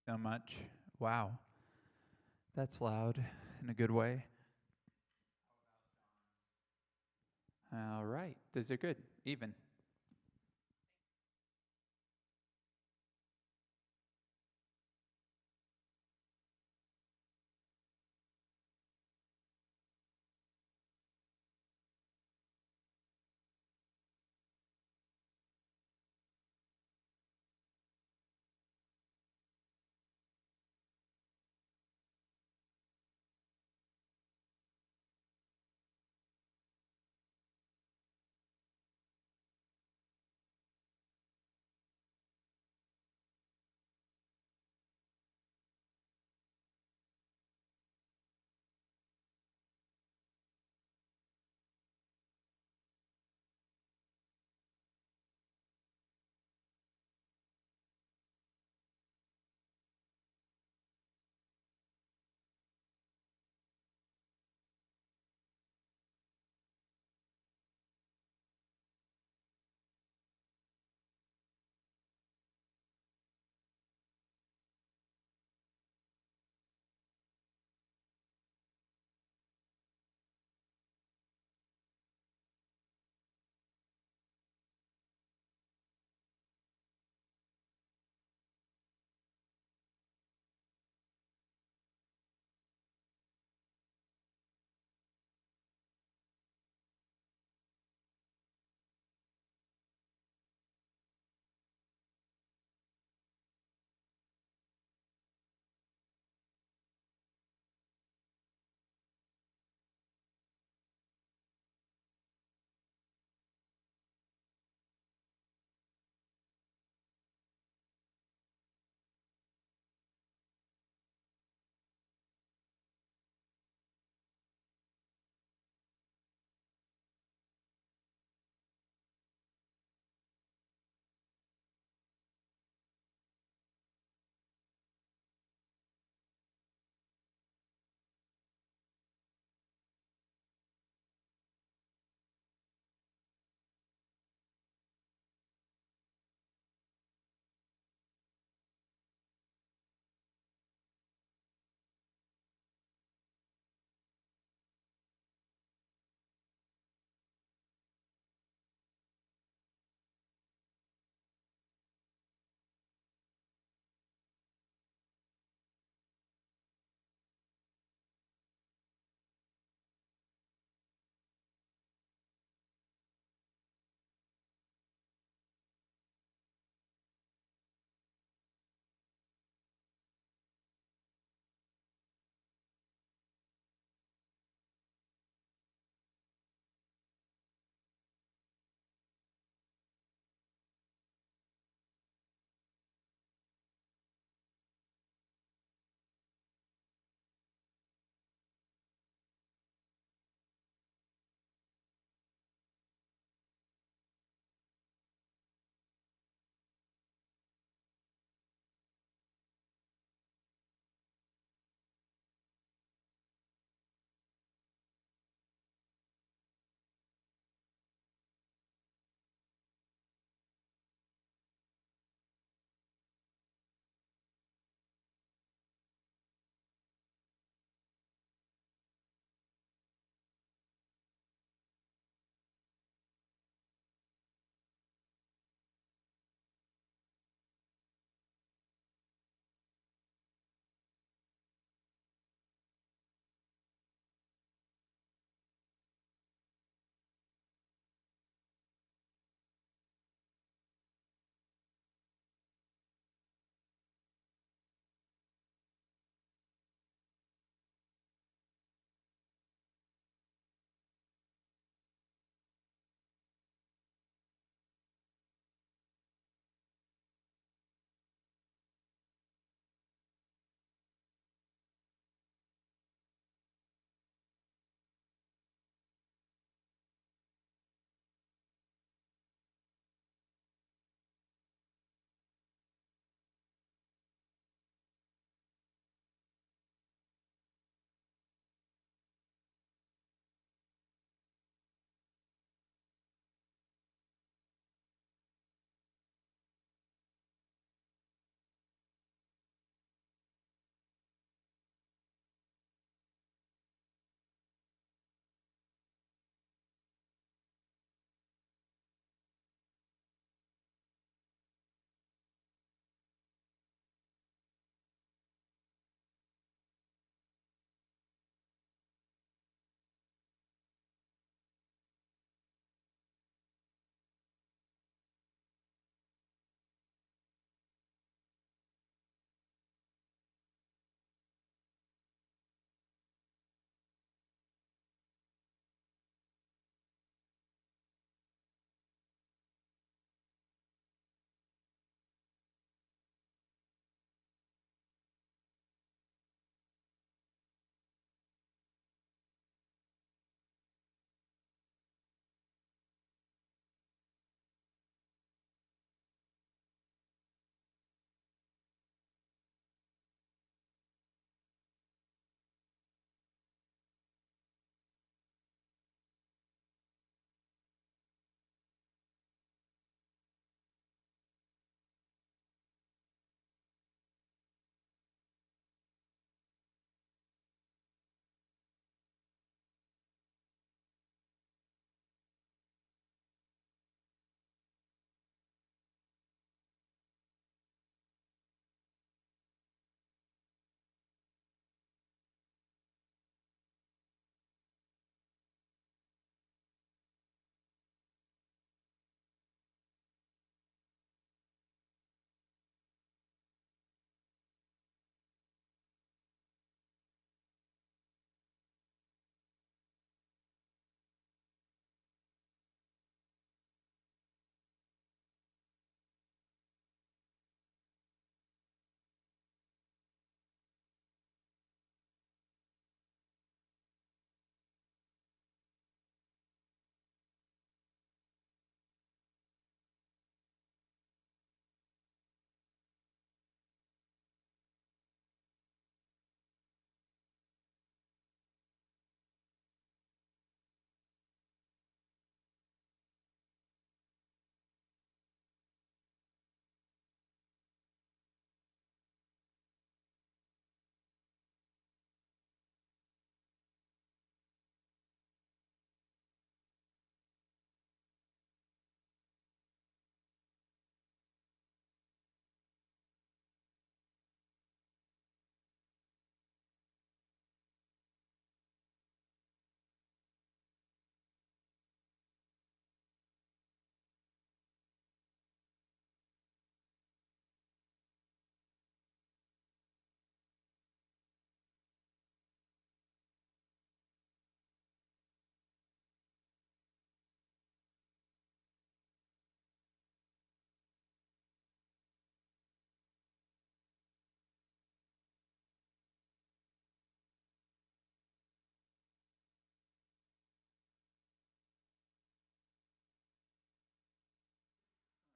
So much. Wow. That's loud in a good way. All right. Those are good. Even.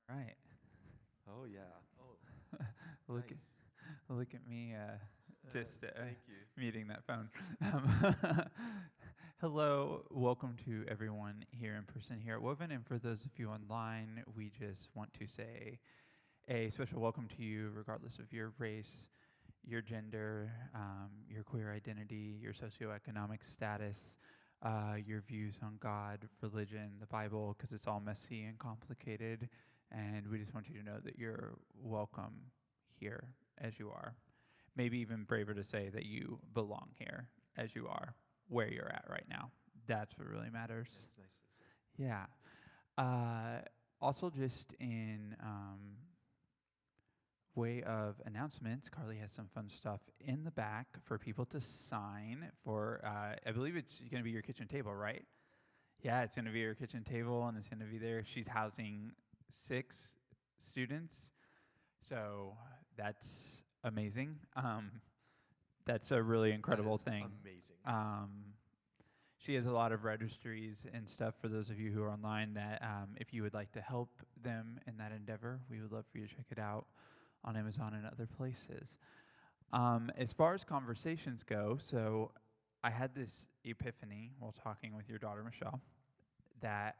Right. Oh, yeah. Oh, Look nice. look at me just Thank you. muting that phone. Um, Hello, welcome to everyone here in person here at Woven, and for those of you online, we just want to say a special welcome to you, regardless of your race, your gender, your queer identity, your socioeconomic status, your views on God, religion, the Bible, because it's all messy and complicated. And we just want you to know that you're welcome here as you are. Maybe even braver to say that you belong here as you are, where you're at right now. That's what really matters. That's nicely said. Yeah. Also, just in way of announcements, Carly has some fun stuff in the back for people to sign for, I believe it's going to be your kitchen table, right? Yeah, it's going to be your kitchen table, and it's going to be there. She's housing 6 students, so that's amazing. That's a really incredible That is thing. amazing. She has a lot of registries and stuff for those of you who are online that if you would like to help them in that endeavor, we would love for you to check it out on Amazon and other places. As far as conversations go, so I had this epiphany while talking with your daughter, Michelle, that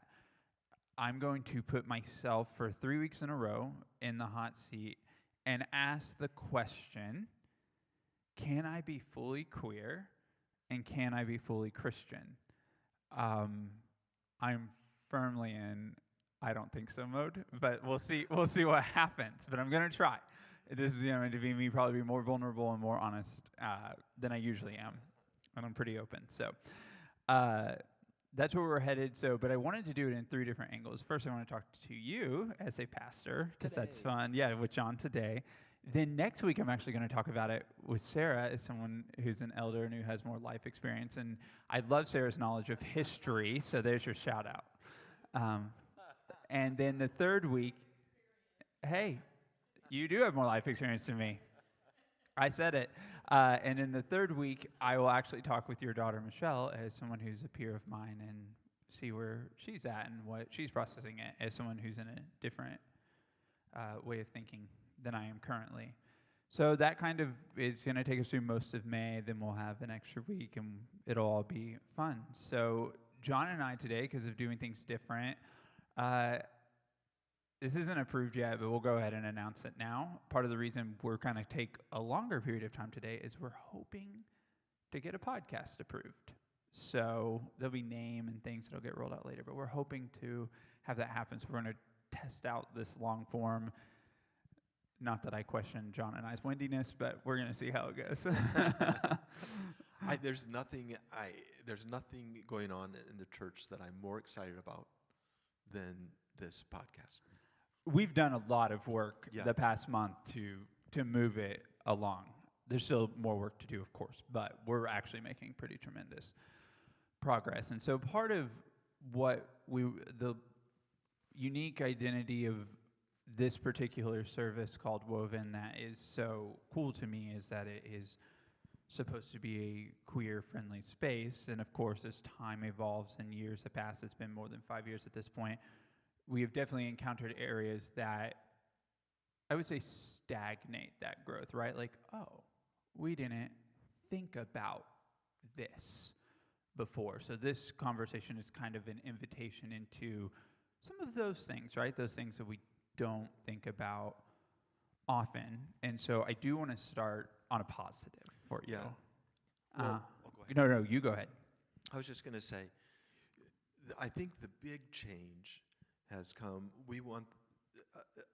I'm going to put myself for 3 weeks in a row in the hot seat and ask the question, can I be fully queer and can I be fully Christian? I'm firmly in I don't think so mode, but we'll see what happens. But I'm going to try. This is going to be me probably be more vulnerable and more honest than I usually am. And I'm pretty open. So that's where we're headed. So, but I wanted to do it in 3 different angles. First, I want to talk to you as a pastor, because that's fun. Yeah, with John today. Then next week, I'm actually going to talk about it with Sarah as someone who's an elder and who has more life experience. And I love Sarah's knowledge of history, so there's your shout out. And then the third week, hey, you do have more life experience than me. I said it. And in the third week, I will actually talk with your daughter, Michelle, as someone who's a peer of mine and see where she's at and what she's processing it as someone who's in a different way of thinking than I am currently. So that kind of is going to take us through most of May. Then we'll have an extra week, and it'll all be fun. So John and I today, because of doing things different, this isn't approved yet, but we'll go ahead and announce it now. Part of the reason we're kind of take a longer period of time today is we're hoping to get a podcast approved. So there'll be name and things that'll get rolled out later, but we're hoping to have that happen. So we're going to test out this long form. Not that I question John and I's windiness, but we're going to see how it goes. There's nothing going on in the church that I'm more excited about than this podcast. We've done a lot of work the past month to move it along. There's still more work to do, of course, but we're actually making pretty tremendous progress. And so part of what the unique identity of this particular service called Woven that is so cool to me is that it is supposed to be a queer-friendly space. And of course, as time evolves and years have passed, it's been more than 5 years at this point, we have definitely encountered areas that I would say stagnate that growth, right? Like, oh, we didn't think about this before. So this conversation is kind of an invitation into some of those things, right? Those things that we don't think about often. And so I do want to start on a positive for you. Yeah. Well, go ahead. No, you go ahead. I was just going to say, I think the big change has come. We want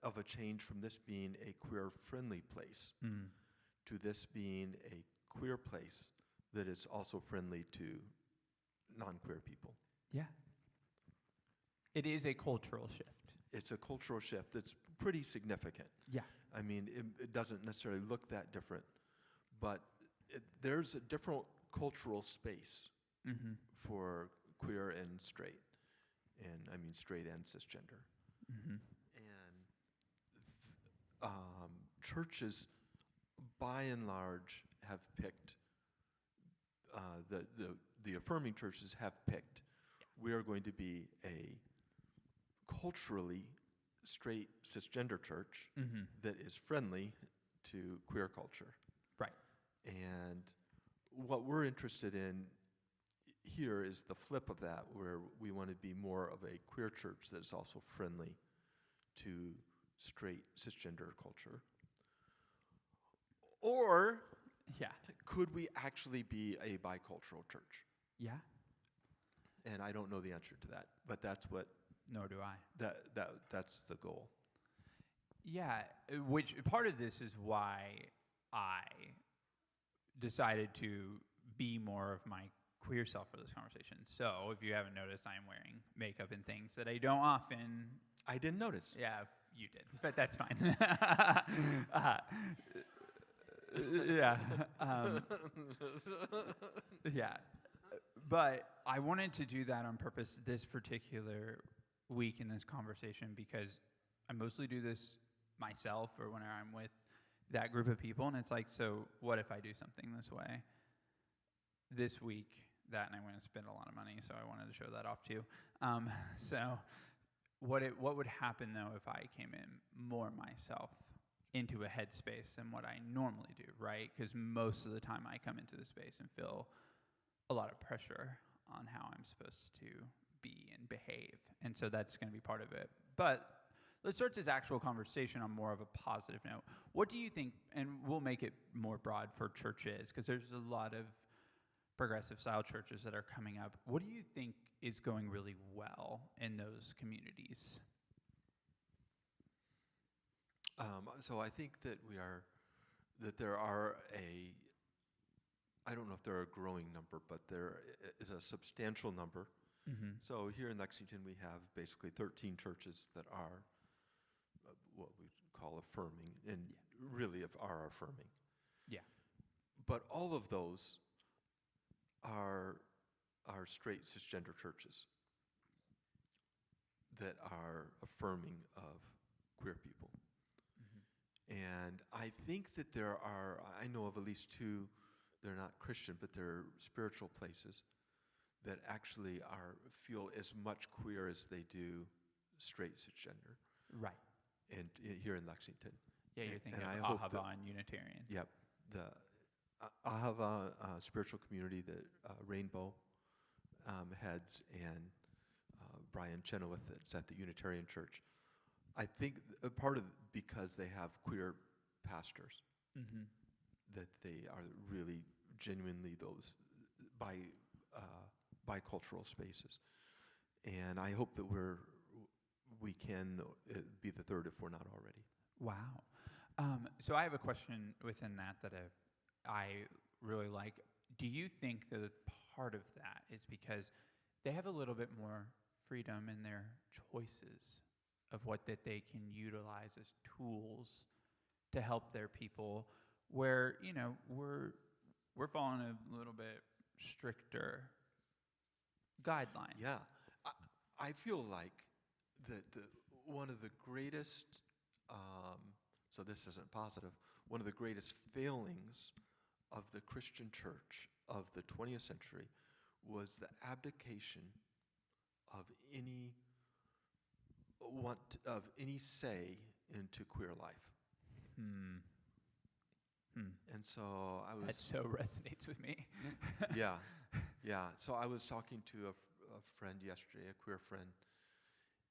of a change from this being a queer-friendly place to this being a queer place that is also friendly to non-queer people. Yeah. It is a cultural shift. It's a cultural shift that's pretty significant. Yeah. I mean, it doesn't necessarily look that different, but there's a different cultural space for queer and straight, and I mean straight and cisgender. And churches, by and large, have picked, the affirming churches have picked, we are going to be a culturally straight cisgender church Mm-hmm. that is friendly to queer culture. Right. And what we're interested in here is the flip of that, where we want to be more of a queer church that is also friendly to straight cisgender culture. Or Yeah. could we actually be a bicultural church? Yeah. And I don't know the answer to that, but that's what Nor do I. that's the goal. Yeah, which part of this is why I decided to be more of my queer self for this conversation. So, if you haven't noticed, I'm wearing makeup and things that I don't often. I didn't notice. Yeah, you did, but that's fine. Yeah. Yeah. But I wanted to do that on purpose this particular week in this conversation because I mostly do this myself or when I'm with that group of people. And it's like, so what if I do something this way? This week, that, and I'm going to spend a lot of money, so I wanted to show that off too. So what would happen, though, if I came in more myself into a headspace than what I normally do, right? Because most of the time I come into the space and feel a lot of pressure on how I'm supposed to be and behave. And so that's going to be part of it. But let's start this actual conversation on more of a positive note. What do you think, and we'll make it more broad for churches, because there's a lot of progressive style churches that are coming up. What do you think is going really well in those communities? So I think that there are I don't know if there are a growing number, but there is a substantial number. Mm-hmm. So here in Lexington, we have basically 13 churches that are what we call affirming, and really are affirming. Yeah. But all of those are straight cisgender churches that are affirming of queer people. And I think that I know of at least two, they're not Christian, but they're spiritual places that actually feel as much queer as they do straight cisgender. Right. And here in Lexington. Yeah, you're thinking and of Ahava and Unitarian. Yep. The Ahava spiritual community that Rainbow heads, and Brian Chenoweth that's at the Unitarian Church. I think part of because they have queer pastors, Mm-hmm. that they are really genuinely those bicultural spaces. And I hope that we can be the third if we're not already. Wow. So I have a question within that I really like. Do you think that part of that is because they have a little bit more freedom in their choices of what that they can utilize as tools to help their people, where we're following a little bit stricter guidelines? Yeah, I feel like that one of the greatest, so this isn't positive, one of the greatest failings of the Christian church of the 20th century was the abdication of any say into queer life. And so That so resonates with me. yeah. So I was talking to a friend yesterday, a queer friend,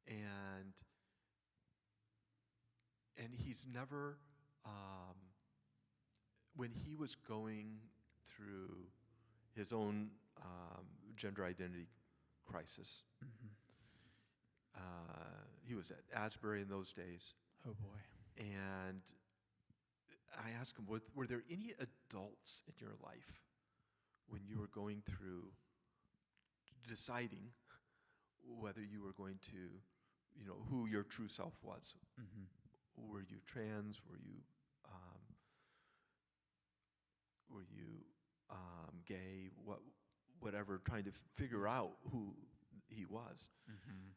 and he's never, when he was going through his own gender identity crisis, he was at Asbury in those days. Oh boy. And I asked him, were there any adults in your life when you were going through deciding whether you were going to, who your true self was? Mm-hmm. Were you trans? Were you gay? Whatever, trying to figure out who he was. Mm-hmm.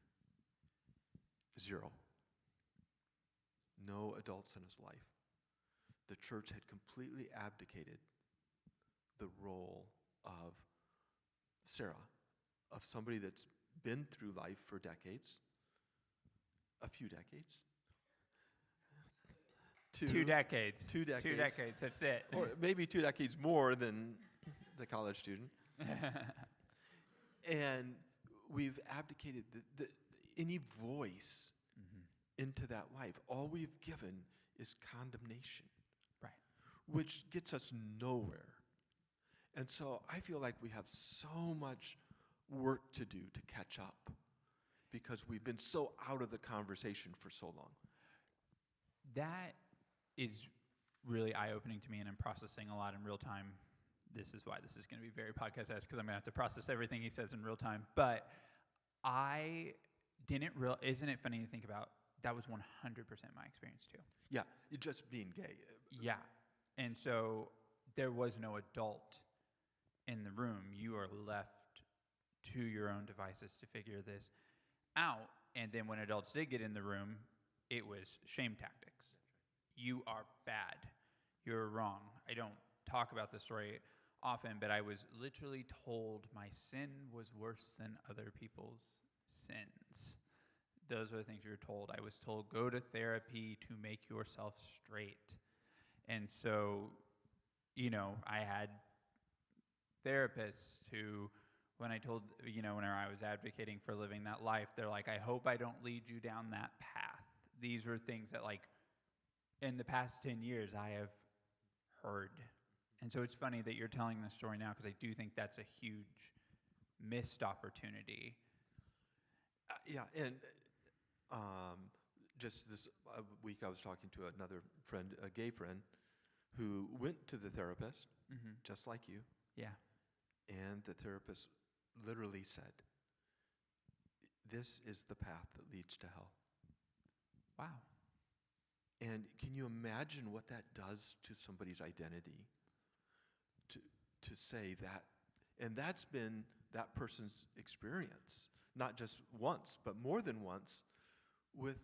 0. No adults in his life. The church had completely abdicated the role of Sarah, of somebody that's been through life for decades, a few decades, 2 decades. 2 decades. 2 decades, that's it. Or maybe 2 decades more than the college student. And we've abdicated any voice into that life. All we've given is condemnation, Right. which gets us nowhere. And so I feel like we have so much work to do to catch up because we've been so out of the conversation for so long. That is really eye-opening to me, and I'm processing a lot in real time. This is why this is going to be very podcast-esque, because I'm going to have to process everything he says in real time. But I didn't realize, isn't it funny to think about, that was 100% my experience too. Yeah, just being gay. Yeah. And so there was no adult in the room. You are left to your own devices to figure this out. And then when adults did get in the room, it was shame tactics. You are bad. You're wrong. I don't talk about this story often, but I was literally told my sin was worse than other people's sins. Those are the things you're told. I was told, go to therapy to make yourself straight. And so, you know, I had therapists who, when I told, you know, whenever I was advocating for living that life, they're like, I hope I don't lead you down that path. These were things that, like, in the past 10 years, I have heard. And so it's funny that you're telling this story now, because I do think that's a huge missed opportunity. Yeah, and just this week I was talking to another friend, a gay friend, who went to the therapist, just like you. Yeah. And the therapist literally said, this is the path that leads to hell. Wow. And can you imagine what that does to somebody's identity? To say that, and that's been that person's experience, not just once, but more than once, with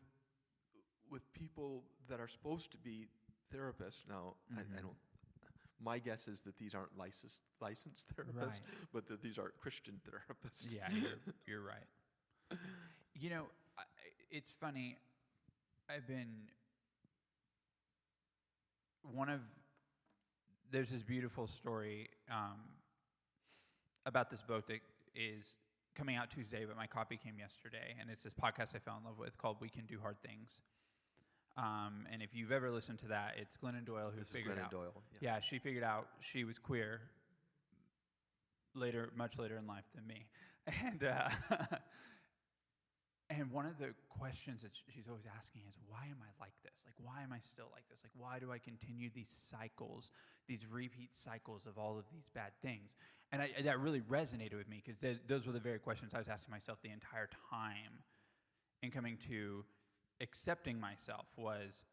people that are supposed to be therapists. Now, I don't. My guess is that these aren't licensed therapists, Right. but that these are Christian therapists. Yeah, you're right. You know, it's funny. There's this beautiful story about this book that is coming out Tuesday, but my copy came yesterday, and it's this podcast I fell in love with called We Can Do Hard Things. And if you've ever listened to that, it's Glennon Doyle who figured out. Doyle. Yeah, she figured out she was queer much later in life than me. And one of the questions that she's always asking is, why am I like this? Like, why am I still like this? Like, why do I continue these cycles, these repeat cycles of all of these bad things? And that really resonated with me, because those were the very questions I was asking myself the entire time in coming to accepting myself was,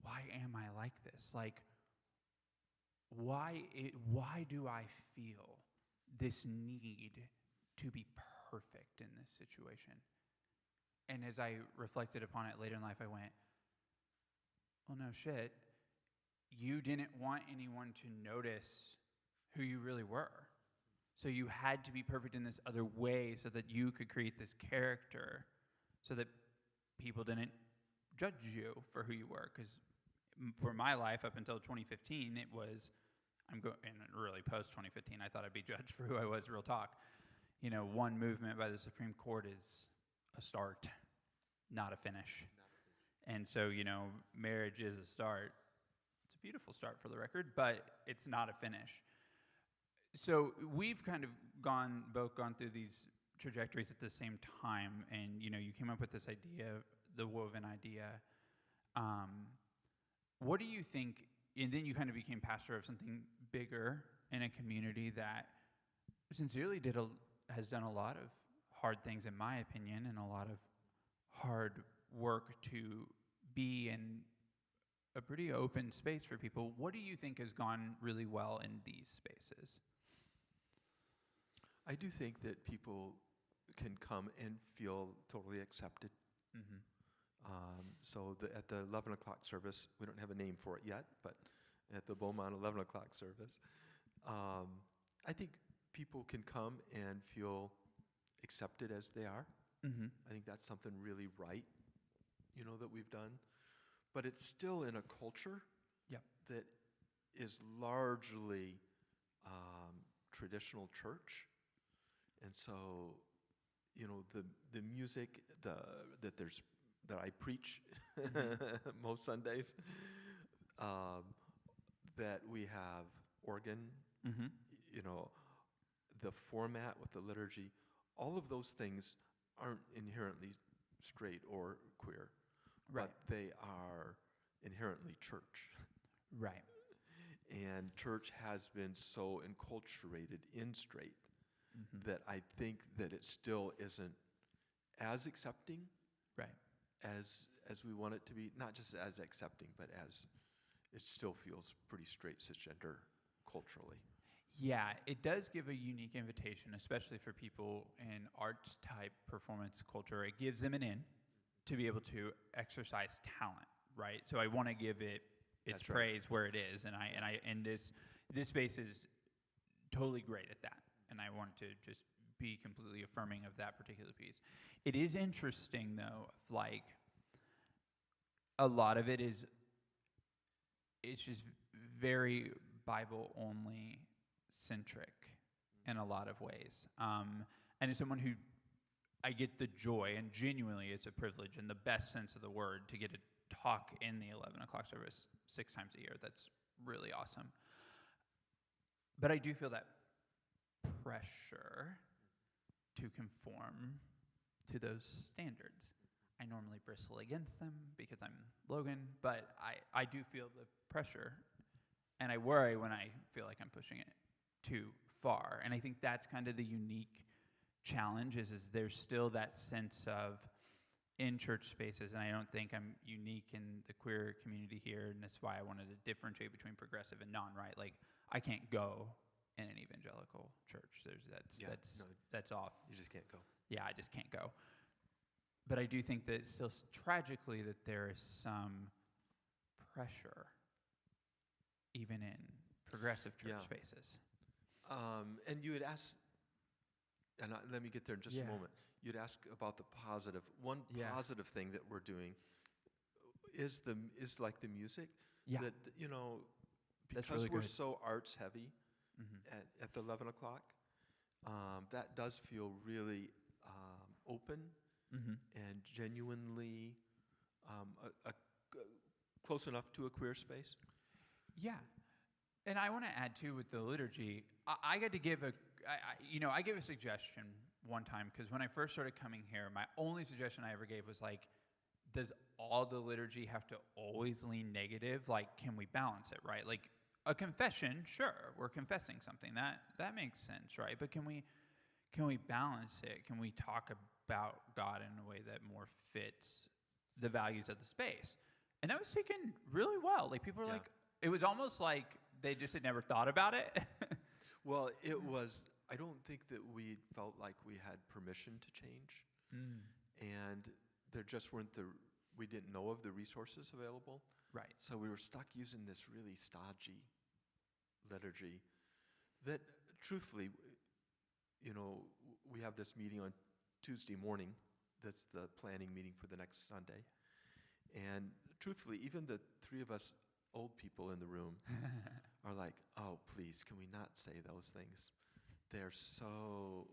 why am I like this? Like, why do I feel this need to be perfect in this situation? And as I reflected upon it later in life, I went, well, no shit. You didn't want anyone to notice who you really were. So you had to be perfect in this other way so that you could create this character so that people didn't judge you for who you were. Because for my life up until 2015, it was, and really post 2015, I thought I'd be judged for who I was, real talk. You know, one movement by the Supreme Court is a start, not a finish. And so, you know, marriage is a start. It's a beautiful start for the record, but it's not a finish. So we've kind of both gone through these trajectories at the same time, and, you know, you came up with this idea, the woven idea. What do you think, and then you kind of became pastor of something bigger in a community that sincerely has done a lot of hard things, in my opinion, and a lot of hard work to be in a pretty open space for people. What do you think has gone really well in these spaces? I do think that people can come and feel totally accepted. So at the 11 o'clock service, we don't have a name for it yet, but at the Beaumont 11 o'clock service, I think people can come and feel accepted as they are. I think that's something really right, you know, that we've done. but it's still in a culture Yep. that is largely traditional church. And so, the music that I preach most Sundays, that we have organ, Mm-hmm. you know, the format with the liturgy, all of those things aren't inherently straight or queer, Right. but they are inherently church. Right. And church has been so enculturated in straight Mm-hmm. that I think that it still isn't as accepting Right. as we want it to be. Not just as accepting, but as it still feels pretty straight cisgender culturally. Yeah, it does give a unique invitation, especially for people in arts type performance culture. It gives them an in to be able to exercise talent, right? So I want to give it its That's right. praise where it is, and this space is totally great at that, and I want to just be completely affirming of that particular piece. It is interesting though, like a lot of it is it's just very Bible only centric in a lot of ways. And as someone who I get the joy, and genuinely it's a privilege in the best sense of the word to get to talk in the 11 o'clock service 6 times a year. That's really awesome. But I do feel that pressure to conform to those standards. I normally bristle against them because I'm Logan, but I do feel the pressure, and I worry when I feel like I'm pushing it too far. And I think that's kind of the unique challenge is there's still that sense of in church spaces, and I don't think I'm unique in the queer community here, and that's why I wanted to differentiate between progressive and non-right. Like, I can't go in an evangelical church. That's off. You just can't go. Yeah, I just can't go. But I do think that still tragically that there is some pressure even in progressive church Yeah. spaces. And you had asked, and let me get there in just Yeah. a moment. You'd ask about the positive. One Yeah. positive thing that we're doing is like the music. Yeah. That That's because really we're good. so arts heavy Mm-hmm. at the 11 o'clock, that does feel really open Mm-hmm. and genuinely close enough to a queer space. Yeah. And I want to add too with the liturgy, I got to give I gave a suggestion one time because when I first started coming here, my only suggestion I ever gave was like, does all the liturgy have to always lean negative? Like, can we balance it, right? Like a confession, sure, we're confessing something. That makes sense, right? But can we balance it? Can we talk about God in a way that more fits the values of the space? And that was taken really well. Like people were Yeah. like, it was almost like they just had never thought about it. Well, it was, I don't think that we felt like we had permission to change. And there just weren't we didn't know of the resources available. Right. So we were stuck using this really stodgy liturgy that, truthfully, we have this meeting on Tuesday morning. That's the planning meeting for the next Sunday. And truthfully, even the three of us old people in the room are like, oh, please, can we not say those things? They're so,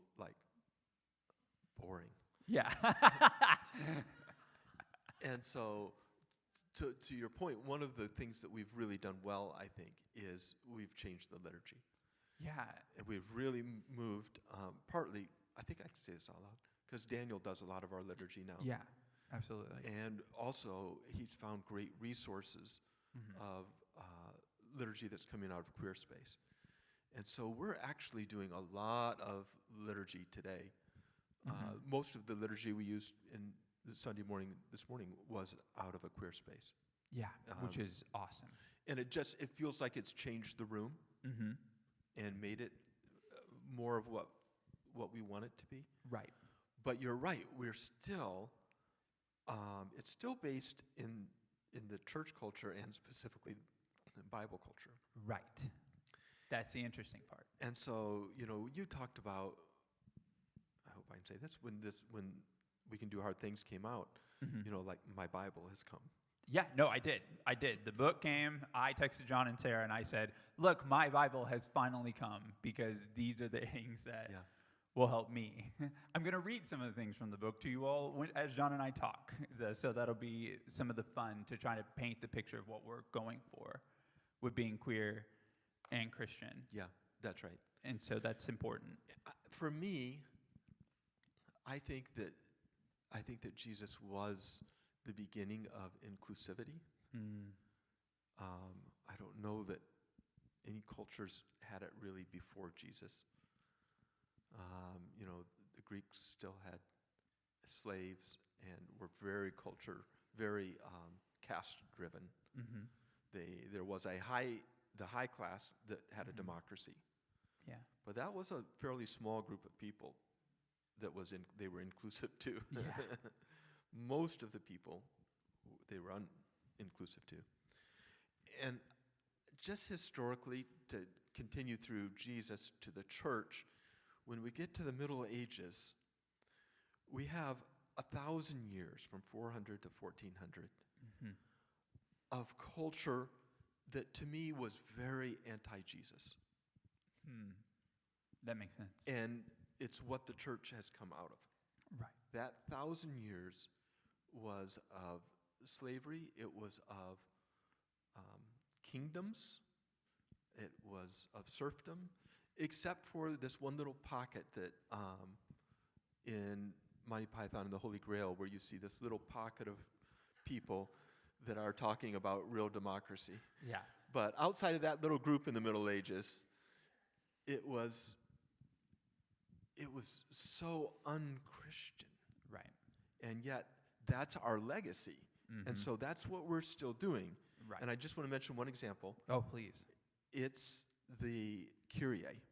boring. Yeah. And so, to your point, one of the things that we've really done well, I think, is we've changed the liturgy. Yeah. And we've really moved, partly, I think I can say this out loud, because Daniel does a lot of our liturgy now. Yeah. Absolutely. And also, he's found great resources of liturgy that's coming out of queer space. And so we're actually doing a lot of liturgy today. Most of the liturgy we used in the Sunday morning this morning was out of a queer space. Yeah. Which is awesome. And it feels like it's changed the room and made it more of what we want it to be. Right. But you're right, we're still, it's still based in the church culture and specifically the Bible culture. Right. That's the interesting part. And so, you talked about, I hope I can say this, when We Can Do Hard Things came out, like My Bible Has Come. Yeah, no, I did. I did. The book came. I texted John and Sarah, and I said, "Look, my Bible has finally come because these are the things that Yeah. will help me." I'm going to read some of the things from the book to you all as John and I talk. So that'll be some of the fun to try to paint the picture of what we're going for with being queer and Christian. Yeah, that's right. And so that's important. For me, I think that Jesus was the beginning of inclusivity. Mm. I don't know that any cultures had it really before Jesus. The Greeks still had slaves and were very caste-driven. Mm-hmm. There was the high class that had a democracy. Yeah. But that was a fairly small group of people they were inclusive to. Yeah. Most of the people they were inclusive to. And just historically, to continue through Jesus to the church, when we get to the Middle Ages, we have 1,000 years, from 400 to 1400, of culture that to me was very anti-Jesus. That makes sense. And it's what the church has come out of. Right. That 1,000 years was of slavery. It was of kingdoms. It was of serfdom, except for this one little pocket that in Monty Python and the Holy Grail, where you see this little pocket of people that are talking about real democracy. Yeah. But outside of that little group in the Middle Ages, it was so unchristian. Right. And yet, that's our legacy. Mm-hmm. And so that's what we're still doing. Right. And I just want to mention one example. Oh, please. It's the Kyrie.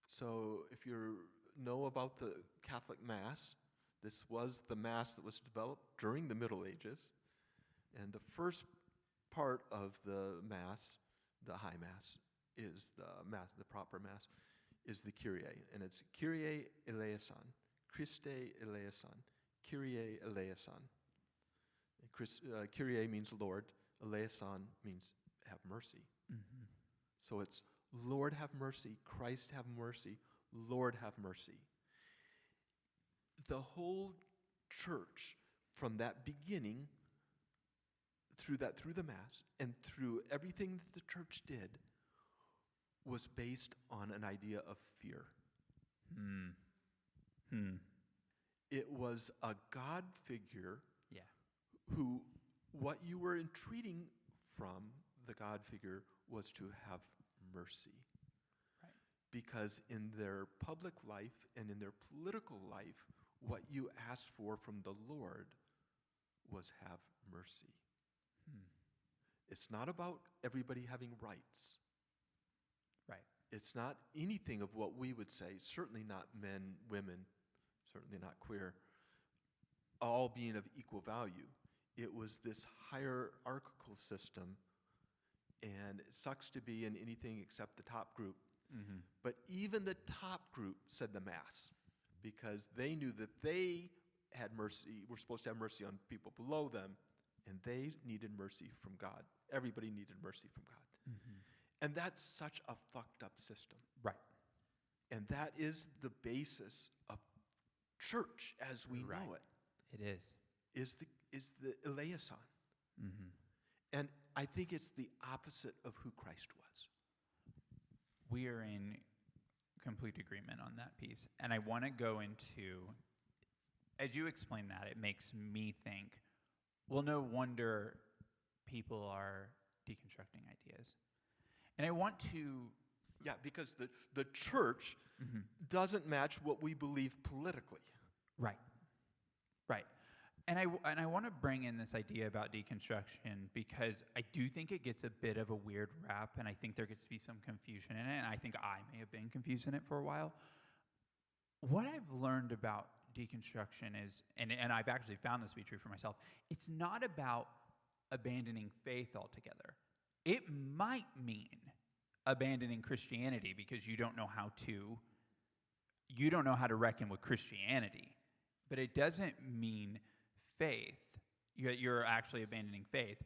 So if you know about the Catholic Mass, this was the Mass that was developed during the Middle Ages. And the first part of the Mass, the High Mass, is the proper Mass, is the Kyrie. And it's Kyrie eleison, Christe eleison, Kyrie eleison. Kyrie means Lord, eleison means have mercy. Mm-hmm. So it's Lord have mercy, Christ have mercy, Lord have mercy. The whole church, from that beginning, through the Mass, and through everything that the church did, was based on an idea of fear. It was a God figure who, what you were entreating from the God figure was to have mercy. Right. Because in their public life and in their political life, what you asked for from the Lord was have mercy. It's not about everybody having rights. Right. It's not anything of what we would say, certainly not men, women, certainly not queer, all being of equal value. It was this hierarchical system, and it sucks to be in anything except the top group. Mm-hmm. But even the top group said the Mass, because they knew that they had mercy, were supposed to have mercy on people below them, and they needed mercy from God. Everybody needed mercy from God. Mm-hmm. And that's such a fucked up system. Right. And that is the basis of church as we know it. It is. Is the eleison. Mm-hmm. And I think it's the opposite of who Christ was. We are in complete agreement on that piece. And I want to go into, as you explain that, it makes me think, well, no wonder people are deconstructing ideas. And I want to... Yeah, because the church doesn't match what we believe politically. Right. Right. And I want to bring in this idea about deconstruction because I do think it gets a bit of a weird rap, and I think there gets to be some confusion in it, and I think I may have been confused in it for a while. What I've learned about deconstruction is, and I've actually found this to be true for myself, it's not about abandoning faith altogether. It might mean abandoning Christianity because you don't know how to reckon with Christianity. But it doesn't mean faith. You're actually abandoning faith.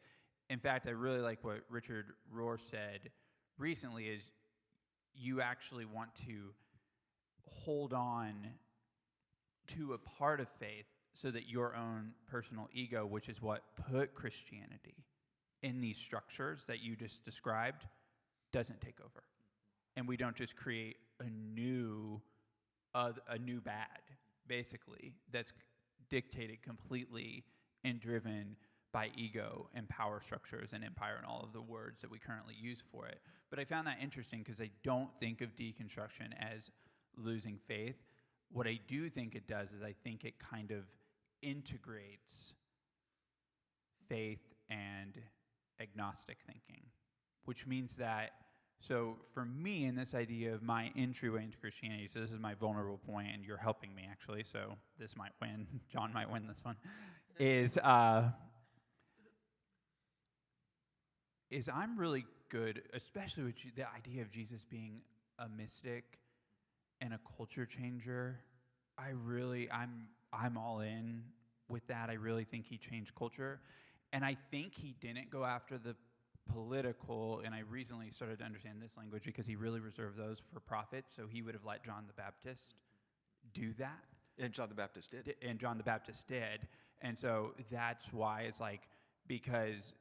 In fact, I really like what Richard Rohr said recently is you actually want to hold on to a part of faith so that your own personal ego, which is what put Christianity in these structures that you just described, doesn't take over. And we don't just create a new bad, basically, that's dictated completely and driven by ego and power structures and empire and all of the words that we currently use for it. But I found that interesting because I don't think of deconstruction as losing faith. What I do think it does is I think it kind of integrates faith and agnostic thinking, which means that, so for me in this idea of my entryway into Christianity, so this is my vulnerable point and you're helping me actually, so this might win, John might win this one, is I'm really good, especially with the idea of Jesus being a mystic and a culture changer. I'm all in with that. I really think he changed culture. And I think he didn't go after the political, and I recently started to understand this language because he really reserved those for prophets, so he would have let John the Baptist do that. And John the Baptist did. And John the Baptist did. And so that's why it's like, because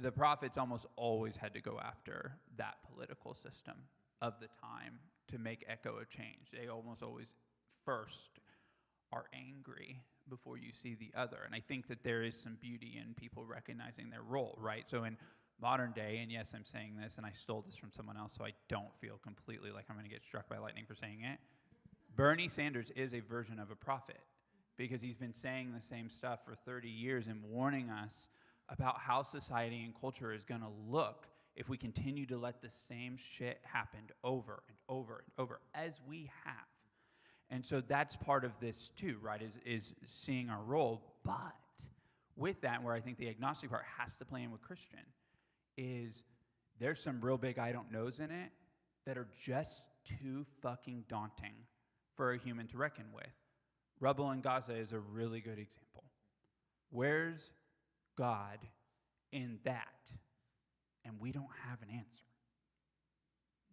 the prophets almost always had to go after that political system of the time to make echo of change. They almost always first are angry before you see the other. And I think that there is some beauty in people recognizing their role, right? So in modern day, and yes, I'm saying this, and I stole this from someone else, so I don't feel completely like I'm going to get struck by lightning for saying it. Bernie Sanders is a version of a prophet because he's been saying the same stuff for 30 years and warning us about how society and culture is going to look if we continue to let the same shit happen over and over and over as we have. And so that's part of this too, right, is seeing our role. But with that, where I think the agnostic part has to play in with Christian, is there's some real big I don't knows in it that are just too fucking daunting for a human to reckon with. Rubble in Gaza is a really good example. Where's God in that? And we don't have an answer.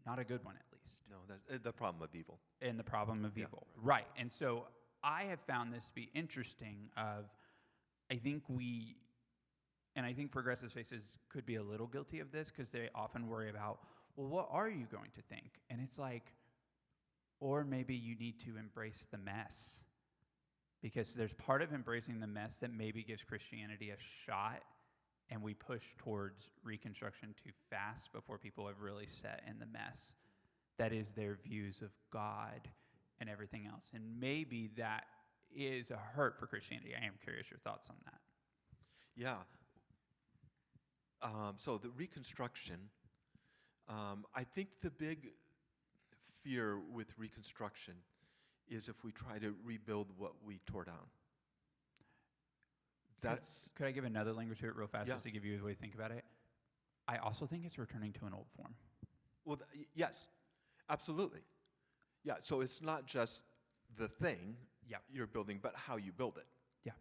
Not a good one, at least. No, that's the problem of evil. And the problem of Yeah, evil. Right. And so I have found this to be interesting of, I think progressive spaces could be a little guilty of this because they often worry about, well, what are you going to think? And it's like, or maybe you need to embrace the mess. Because there's part of embracing the mess that maybe gives Christianity a shot, and we push towards reconstruction too fast before people have really set in the mess. That is their views of God and everything else. And maybe that is a hurt for Christianity. I am curious your thoughts on that. Yeah. So the reconstruction, I think the big fear with reconstruction is if we try to rebuild what we tore down. Could I give another language to it real fast, Yeah. just to give you a way to think about it? I also think it's returning to an old form. Well, yes, absolutely. Yeah, so it's not just the thing you're building, but how you build it. Yeah.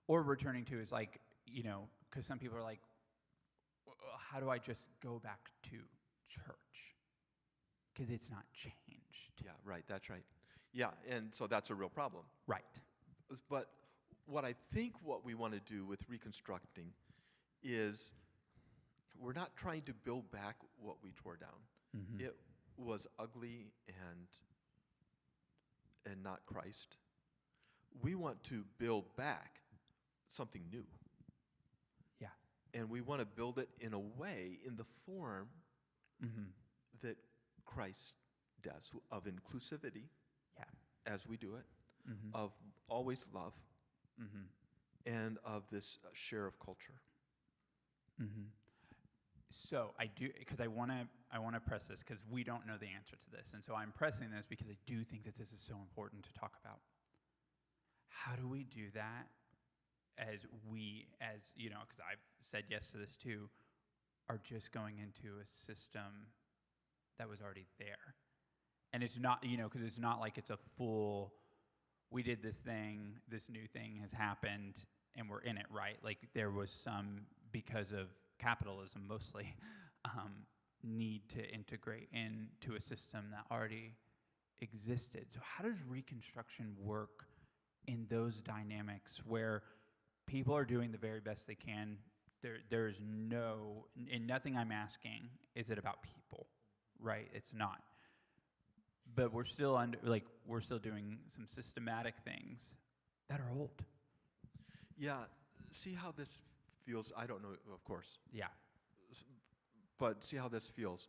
Or returning to is like, because some people are like, how do I just go back to church? Because it's not changed. Yeah, right, that's right. Yeah, and so that's a real problem. Right. But what I think what we want to do with reconstructing is we're not trying to build back what we tore down. Mm-hmm. It was ugly and not Christ. We want to build back something new. Yeah. And we want to build it in a way, in the form that Christ does, of inclusivity, as we do it, of always love, and of this share of culture. So I do, because I want to press this, because we don't know the answer to this, and so I'm pressing this because I do think that this is so important to talk about. How do we do that as because I've said yes to this too, are just going into a system that was already there. And it's not, because it's not like it's a full, we did this thing, this new thing has happened, and we're in it, right? Like there was some, because of capitalism mostly, need to integrate into a system that already existed. So how does Reconstruction work in those dynamics where people are doing the very best they can? There's no, and nothing I'm asking is it about people, right? It's not. But we're still we're still doing some systematic things that are old. Yeah, see how this feels? I don't know, of course, Yeah. but see how this feels.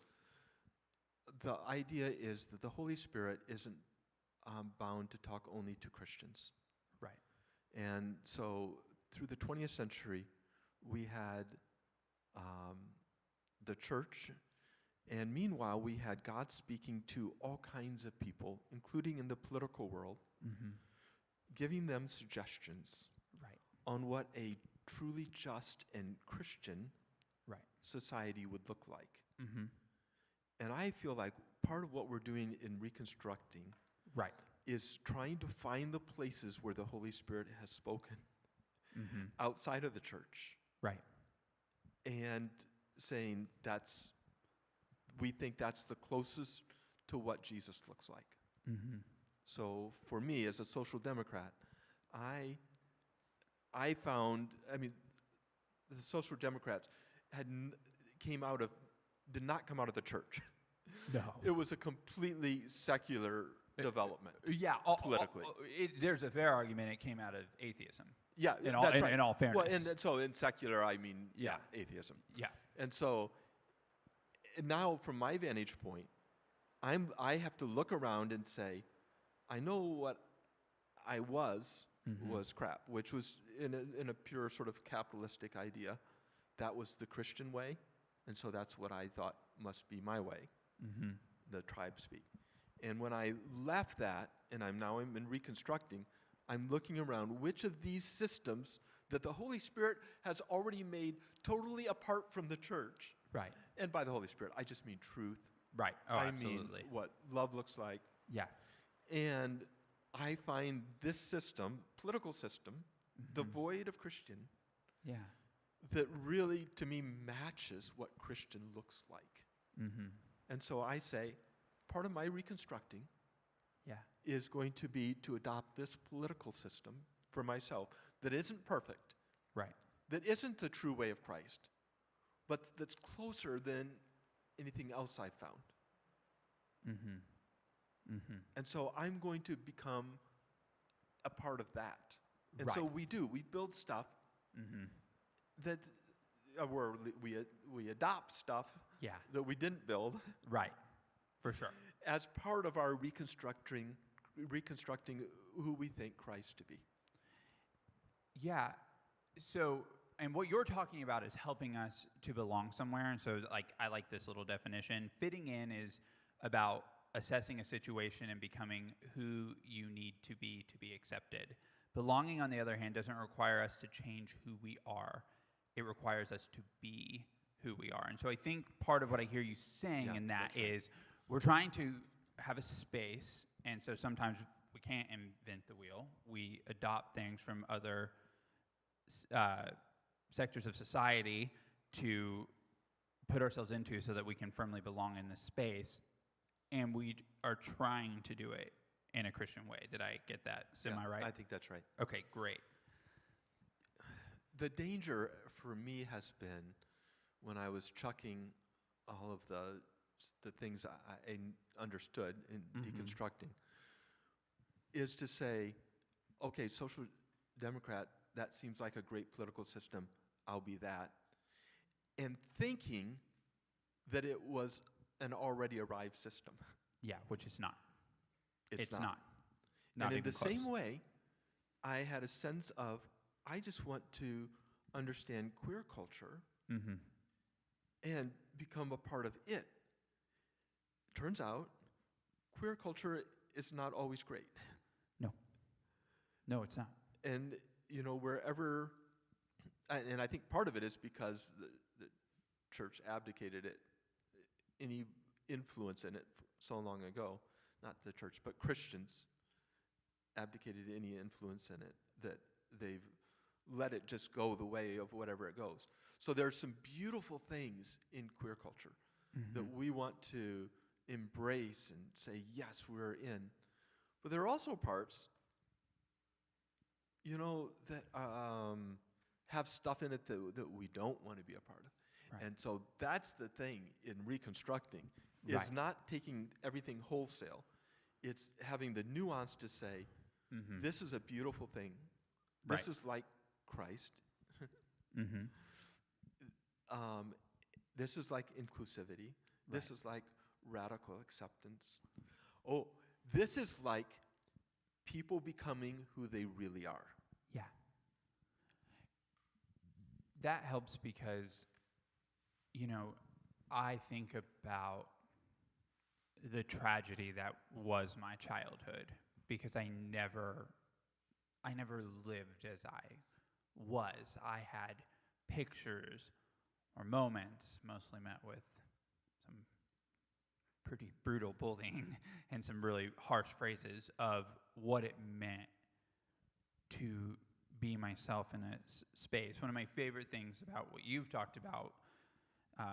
The idea is that the Holy Spirit isn't bound to talk only to Christians. Right. And so through the 20th century, we had the church, and meanwhile, we had God speaking to all kinds of people, including in the political world, giving them suggestions Right. on what a truly just and Christian Right. society would look like. Mm-hmm. And I feel like part of what we're doing in reconstructing Right. is trying to find the places where the Holy Spirit has spoken Mm-hmm. outside of the church Right. and saying we think that's the closest to what Jesus looks like. Mm-hmm. So for me, as a social democrat, I found, the social democrats did not come out of the church. No. It was a completely secular development. Yeah. Politically. There's a fair argument it came out of atheism. Yeah, That's right. In all fairness. Well, and so in secular, I mean, Yeah. atheism. Yeah. And so now, from my vantage point, I have to look around and say, I know what I was crap, which was in a pure sort of capitalistic idea. That was the Christian way, and so that's what I thought must be my way, the tribe speak. And when I left that, and I'm in reconstructing, I'm looking around which of these systems that the Holy Spirit has already made totally apart from the church. Right. And by the Holy Spirit, I just mean truth. Right. Oh, I absolutely. mean what love looks like. Yeah. And I find this system, political system, devoid of Christian, Yeah. that really, to me, matches what Christian looks like. Mm-hmm. And so I say, part of my reconstructing Yeah. is going to be to adopt this political system for myself that isn't perfect, Right. that isn't the true way of Christ, but that's closer than anything else I've found. Mm-hmm. Mm-hmm. And so I'm going to become a part of that. And Right. so we build stuff that where we adopt stuff Yeah. that we didn't build Right. For sure. as part of our reconstructing who we think Christ to be. Yeah. So, and what you're talking about is helping us to belong somewhere. And so, I like this little definition. Fitting in is about assessing a situation and becoming who you need to be accepted. Belonging, on the other hand, doesn't require us to change who we are. It requires us to be who we are. And so I think part of what I hear you saying in that is we're trying to have a space, and so sometimes we can't invent the wheel. We adopt things from other sectors of society to put ourselves into so that we can firmly belong in this space, and we are trying to do it in a Christian way. Did I get that semi-right? I think that's right. Okay, great. The danger for me has been when I was chucking all of the things I understood in deconstructing, is to say, okay, social democrat, that seems like a great political system, I'll be that. And thinking that it was an already arrived system. Yeah, which is not. It's not. And Not in even the close. same way, I had a sense of, I just want to understand queer culture and become a part of it. Turns out, queer culture is not always great. No, it's not. And, wherever, and I think part of it is because the church abdicated any influence in it so long ago. Not the church, but Christians abdicated any influence in it, that they've let it just go the way of whatever it goes. So there's some beautiful things in queer culture that we want to embrace and say, yes, we're in. But there are also parts, that have stuff in it that we don't want to be a part of. Right. And so that's the thing in reconstructing, is Right. not taking everything wholesale. It's having the nuance to say, this is a beautiful thing. This Right. is like Christ. Mm-hmm. This is like inclusivity. This is like radical acceptance. Oh, this is like people becoming who they really are. Yeah. That helps because, I think about the tragedy that was my childhood because I never lived as I was. I had pictures or moments, mostly met with some pretty brutal bullying and some really harsh phrases of what it meant to be myself in a space. One of my favorite things about what you've talked about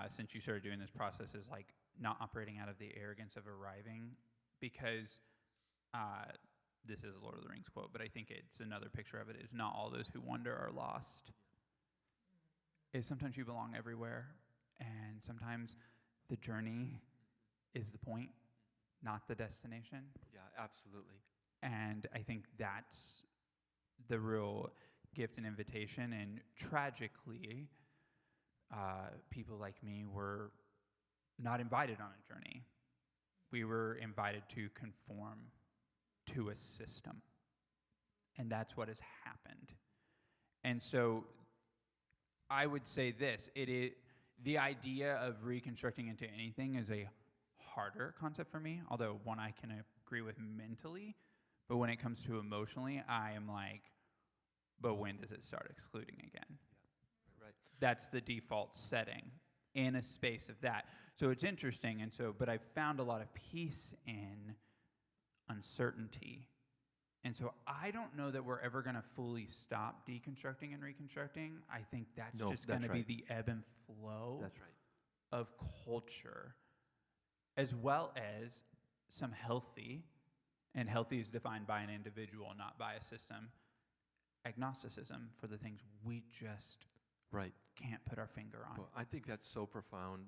since you started doing this process is like not operating out of the arrogance of arriving, because this is a Lord of the Rings quote, but I think it's another picture of it, is not all those who wander are lost. Is sometimes you belong everywhere, and sometimes the journey is the point, not the destination. Yeah, absolutely. And I think that's the real gift and invitation. And tragically, people like me were not invited on a journey. We were invited to conform to a system. And that's what has happened. And so I would say this, the idea of reconstructing into anything is a harder concept for me, although one I can agree with mentally. But when it comes to emotionally, I am like, but when does it start excluding again? Yeah, right. That's the default setting in a space of that. So it's interesting, but I've found a lot of peace in uncertainty. And so I don't know that we're ever going to fully stop deconstructing and reconstructing. I think that's just going to be the ebb and flow of culture, as well as some healthy, and healthy is defined by an individual, not by a system, agnosticism for the things we just can't put our finger on. Well, I think that's so profound.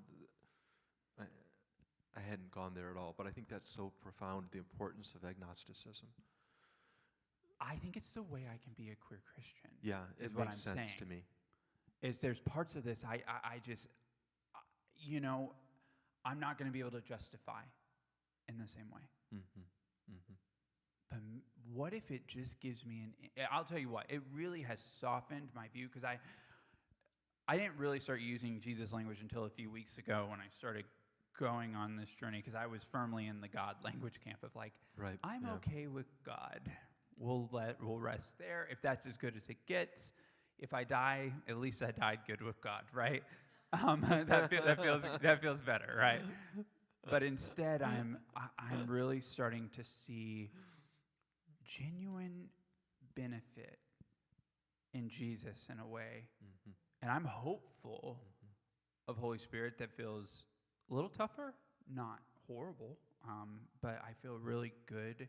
I hadn't gone there at all, but I think that's so profound, the importance of agnosticism. I think it's the way I can be a queer Christian. Yeah, it makes sense to me. Is there's parts of this I just, I'm not going to be able to justify in the same way. But what if it just gives me I'll tell you what, it really has softened my view, because I didn't really start using Jesus language until a few weeks ago when I started going on this journey, because I was firmly in the God language camp of like, I'm okay with God. We'll rest there. If that's as good as it gets, if I die, at least I died good with God, right? That feels better, right? But instead, I'm really starting to see genuine benefit in Jesus in a way, and I'm hopeful of Holy Spirit that feels a little tougher, not horrible, but I feel really good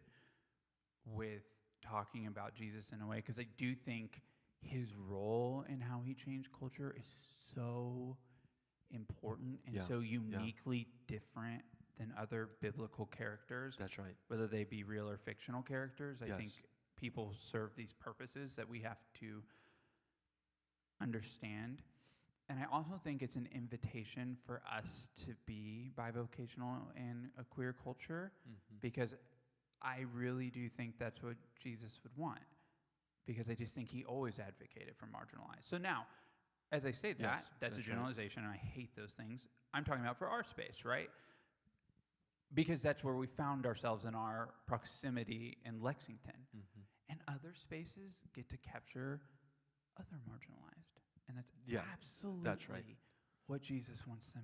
with talking about Jesus in a way, because I do think his role in how he changed culture is so important and so uniquely different than other biblical characters. That's right. Whether they be real or fictional characters, I think people serve these purposes that we have to understand. And I also think it's an invitation for us to be bivocational in a queer culture, because I really do think that's what Jesus would want, because I just think he always advocated for marginalized. So now, as I say that's a generalization, and I hate those things. I'm talking about for our space, right? Because that's where we found ourselves in our proximity in Lexington. And other spaces get to capture other marginalized. And that's absolutely what Jesus wants them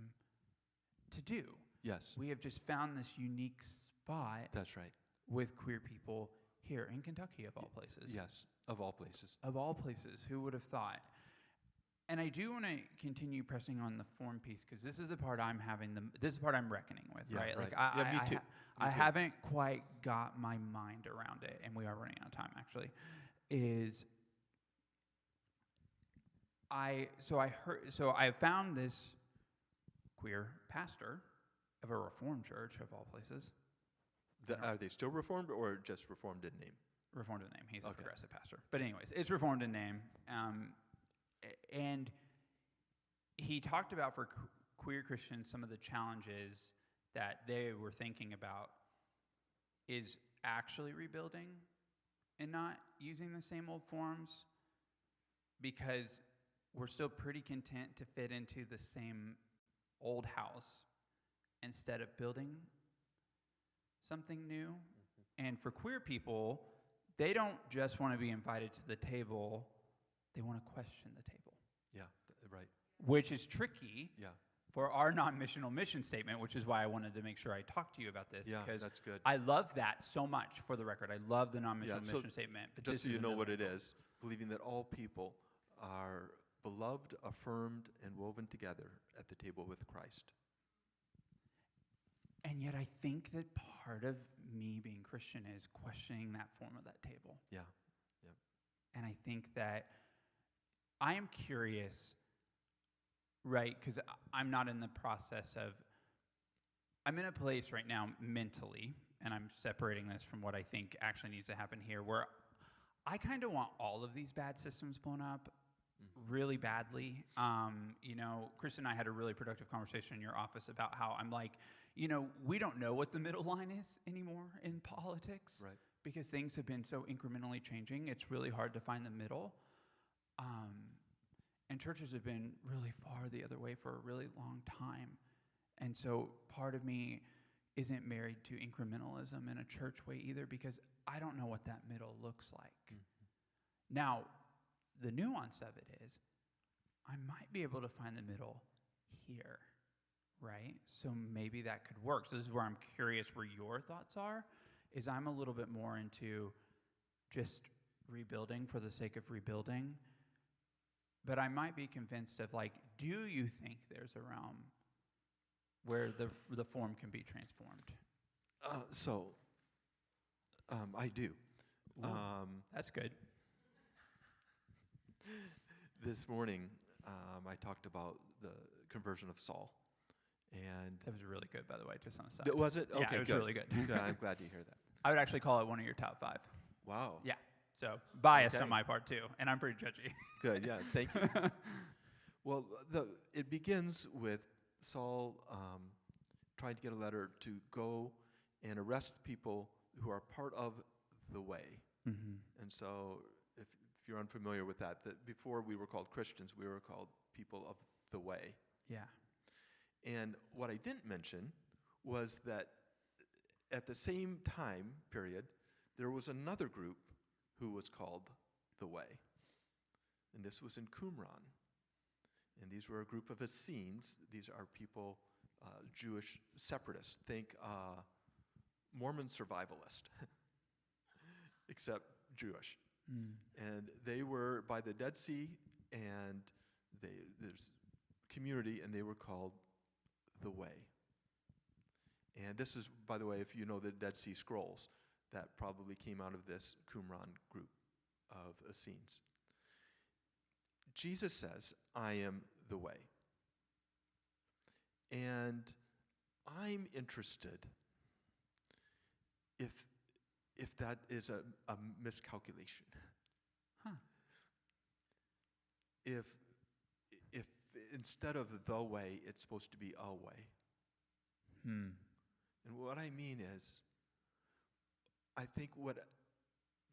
to do. Yes. We have just found this unique spot. That's right. With queer people here in Kentucky, of all places. Yes, of all places. Of all places, who would have thought? And I do want to continue pressing on the form piece because this is the part this is the part I'm reckoning with, Yeah, right? right. Like Yeah, me too. I Me too. haven't quite got my mind around it, and we are running out of time actually. I found this queer pastor of a Reformed church of all places. Are they still Reformed or just Reformed in name? Reformed in name. He's a Okay. progressive pastor. But anyways, it's Reformed in name. And he talked about for queer Christians some of the challenges that they were thinking about is actually rebuilding and not using the same old forms, because we're still pretty content to fit into the same old house instead of building something new. Mm-hmm. And for queer people, they don't just want to be invited to the table, they want to question the table. Yeah, right. Which is tricky Yeah. for our non-missional mission statement, which is why I wanted to make sure I talked to you about this. Yeah, because that's good. I love that so much, for the record. I love the non-missional so mission statement. But Just this so you is know what another it level. is, believing that all people are beloved, affirmed, and woven together at the table with Christ. And yet I think that part of me being Christian is questioning that form of that table. Yeah. And I think that I am curious, right, because I'm not in the process of, I'm in a place right now mentally, and I'm separating this from what I think actually needs to happen here, where I kind of want all of these bad systems blown up really badly. Chris and I had a really productive conversation in your office about how I'm like, we don't know what the middle line is anymore in politics. Right. Because things have been so incrementally changing, it's really hard to find the middle. And churches have been really far the other way for a really long time. And so part of me isn't married to incrementalism in a church way either, because I don't know what that middle looks like. Mm-hmm. Now, the nuance of it is, I might be able to find the middle here, right? So maybe that could work. So this is where I'm curious where your thoughts are, is I'm a little bit more into just rebuilding for the sake of rebuilding. But I might be convinced of, like, do you think there's a realm where the form can be transformed? I do. That's good. This morning, I talked about the conversion of Saul. And That was really good, by the way, just on the side. was it? Okay, yeah, it was good. really good. Good. I'm glad to hear that. I would actually call it one of your top 5. Wow. Yeah, so biased Okay. on my part, too, and I'm pretty judgy. Good, yeah, thank you. Well, it begins with Saul trying to get a letter to go and arrest people who are part of the way. Mm-hmm. And so if you're unfamiliar with that before we were called Christians, we were called people of the way. Yeah. And what I didn't mention was that at the same time period, there was another group who was called the Way. And this was in Qumran. And these were a group of Essenes. These are people, Jewish separatists. Think Mormon survivalist, except Jewish. Mm. And they were by the Dead Sea, and there's community, and they were called the Way. And this is, by the way, if you know the Dead Sea Scrolls, that probably came out of this Qumran group of Essenes. Jesus says, I am the way. And I'm interested if that is a miscalculation. Huh. If instead of the way, it's supposed to be a way. Hmm. And what I mean is, I think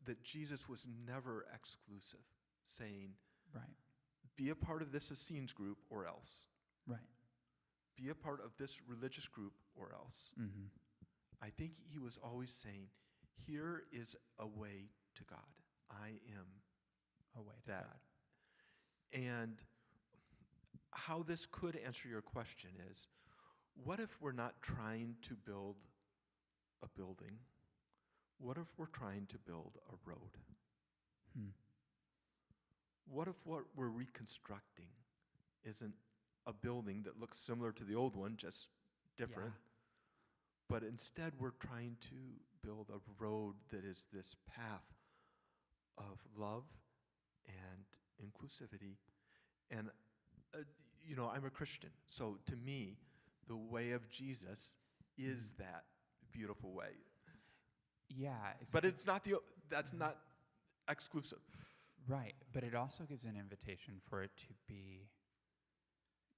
that Jesus was never exclusive, saying, Right. be a part of this Essenes group or else. Right. Be a part of this religious group or else. Mm-hmm. I think he was always saying, here is a way to God. I am A way to that. God. And how this could answer your question is, what if we're not trying to build a building? what if we're trying to build a road? Hmm. What if what we're reconstructing isn't a building that looks similar to the old one, just different, but instead we're trying to build a road that is this path of love and inclusivity. And, I'm a Christian, so to me, the way of Jesus is that beautiful way. Yeah. But that's not exclusive. Right, but it also gives an invitation for it to be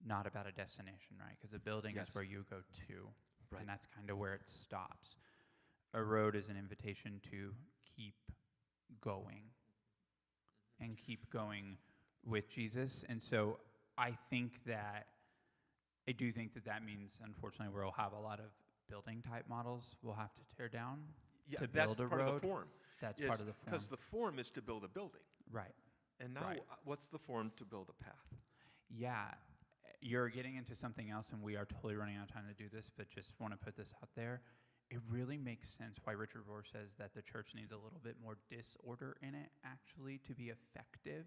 not about a destination, right? Because a building Yes. is where you go to, Right. and that's kind of where it stops. A road is an invitation to keep going and keep going with Jesus. And so I do think that means, unfortunately, we'll have a lot of building type models we'll have to tear down Yeah, to that's build a part road. of the form. That's part of the form. Because the form is to build a building. Right. And now, Right. what's the form to build a path? Yeah, you're getting into something else, and we are totally running out of time to do this, but just want to put this out there. It really makes sense why Richard Rohr says that the church needs a little bit more disorder in it, actually, to be effective.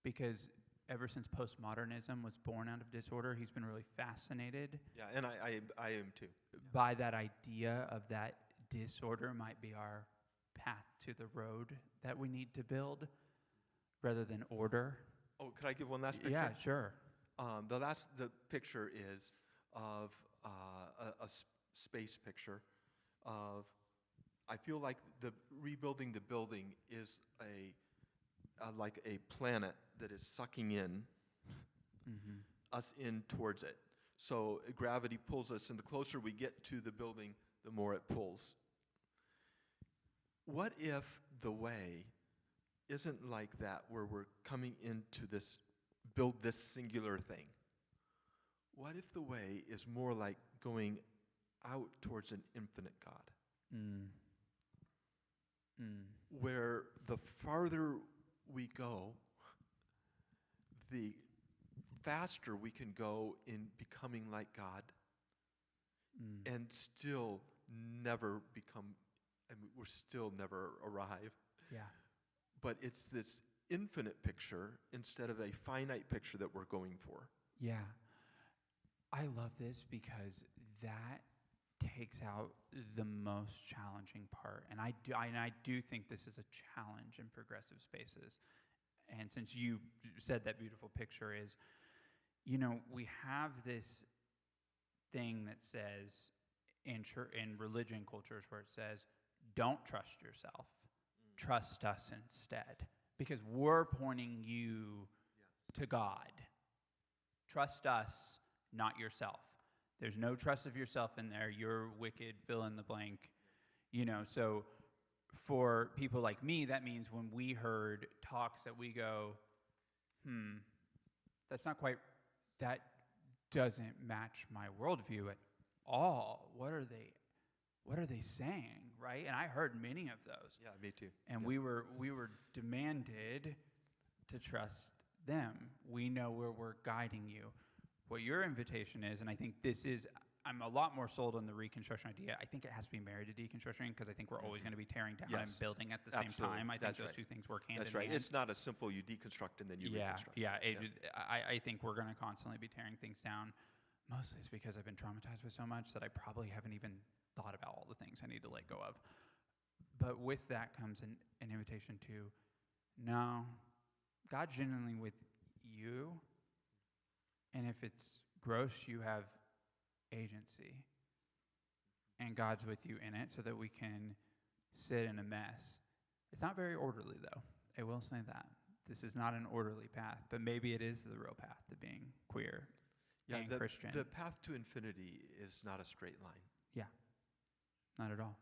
Because ever since postmodernism was born out of disorder, he's been really fascinated. Yeah, and I am too. By that idea of that disorder might be our path to the road that we need to build, rather than order. Oh, could I give one last picture? Yeah, sure. The picture is of a space picture of, I feel like rebuilding the building is like a planet that is sucking in us in towards it. So gravity pulls us, and the closer we get to the building, the more it pulls. What if the way isn't like that, where we're coming into build this singular thing? What if the way is more like going out towards an infinite God? Where the farther we go, the faster we can go in becoming like God, and still never we're still never arrive. Yeah. But it's this infinite picture instead of a finite picture that we're going for. Yeah. I love this because that takes out the most challenging part. And I do think this is a challenge in progressive spaces. And since you said that beautiful picture is, we have this thing that says in religion cultures where it says, don't trust yourself, trust us instead, because we're pointing you to God. Trust us, not yourself. There's no trust of yourself in there. You're wicked, fill in the blank. So for people like me, that means when we heard talks that we go, that doesn't match my worldview at all. What are they saying, right? And I heard many of those. Yeah, me too. And yeah. we were demanded to trust them. We know where we're guiding you. What your invitation is, and I think I'm a lot more sold on the reconstruction idea. I think it has to be married to deconstruction, because I think we're always going to be tearing down and building at the same time. I think those two things work hand in hand. That's right. It's not a simple you deconstruct and then you reconstruct. I think we're going to constantly be tearing things down. Mostly it's because I've been traumatized with so much that I probably haven't even thought about all the things I need to let go of. But with that comes an invitation to, no, God's genuinely with you. And if it's gross, you have agency. And God's with you in it so that we can sit in a mess. It's not very orderly, though. I will say that. This is not an orderly path, but maybe it is the real path to being queer and Christian. The path to infinity is not a straight line. Yeah, not at all.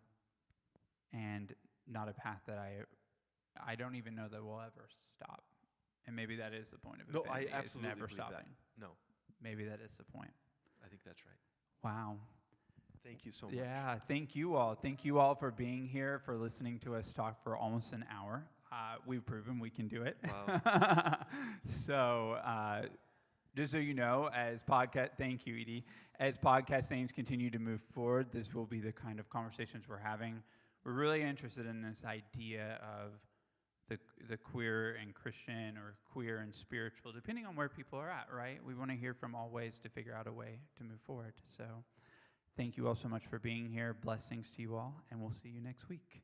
And not a path that I don't even know that will ever stop. And maybe that is the point of No, infinity. I absolutely never believe stopping. that. No. Maybe that is the point. I think that's right. Wow. Thank you so much. Yeah, thank you all. Thank you all for being here, for listening to us talk for almost an hour. We've proven we can do it. Wow. So, just so you know, thank you, Edie. As podcast things continue to move forward, this will be the kind of conversations we're having. we're really interested in this idea of the queer and Christian, or queer and spiritual, depending on where people are at, right? We want to hear from all ways to figure out a way to move forward. So thank you all so much for being here. Blessings to you all, and we'll see you next week.